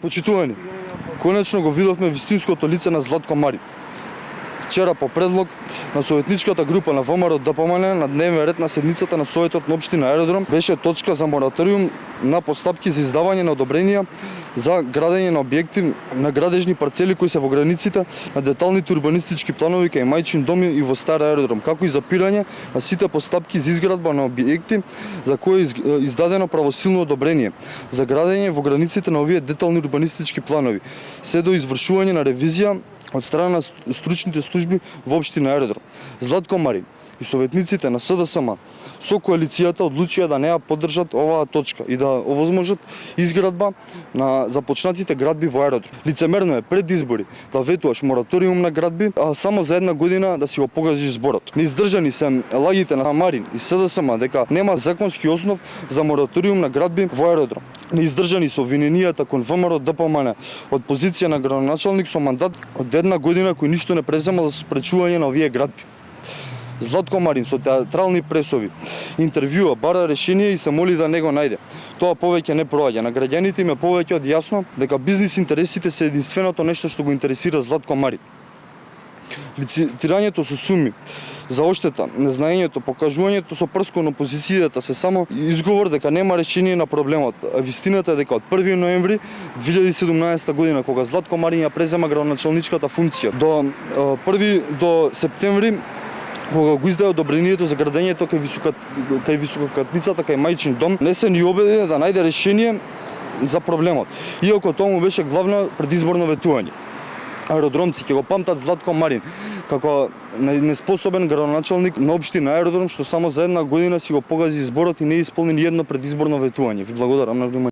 Почитувани, конечно го видовме вистинското лице на Златко Марин. Вчера по предлог на советничката група на ВМРО ДПМН на дневен ред на седмицата на Советот на општина Аеродром беше точка за мораториум на постапки за издавање на одобренија за градење на објекти на градежни парцели кои се во границите на деталните урбанистички планови кај Мајчин дом и во Стар Аеродром, како и запирање на сите постапки за изградба на објекти за кои е издадено правосилно одобрение за градење во границите на овие детални урбанистички планови, се до извршување на ревизија од страна на стручните служби во општина Аеродром. Златко Марин и советниците на СДСМ со коалицијата одлучија да не ја поддржат оваа точка и да овозможат изградба на започнатите градби во Аеродром. Лицемерно е пред избори да ветуваш мораториум на градби, а само за една година да си го погазиш зборот. Неиздржани се лагите на Марин и СДСМ дека нема законски основ за мораториум на градби во Аеродром. Неиздржани со обвиненијата кон ВМРО ДПМН од позиција на градоначалник со мандат од една година кој ништо не презема за спречување на овие градби. Златко Марин со театрални пресови интервјуа, бара решение и се моли да не го најде. Тоа повеќе не проаѓа. На граѓаните им е повеќе од јасно дека бизнис интересите се единственото нешто што го интересира Златко Марин. Лицитирањето со суми за оштета, незнаењето, покажувањето со прст кон опозицијата се само изговор дека нема решение на проблемот. А вистината е дека од 1 ноември 2017 година, кога Златко Марин ја презема градоначалничката функција, до септември, кога го издаде одобрението за градењето кај висококатницата кај Мајчин дом, не се ни обеди да најде решение за проблемот, иако тоа му беше главно предизборно ветување. Аеродромци ќе го памтат Златко Марин како неспособен градоначалник на општина Аеродром што само за една година си го погази изборот и не исполни ни едно предизборно ветување. Ви благодарам на вниманието.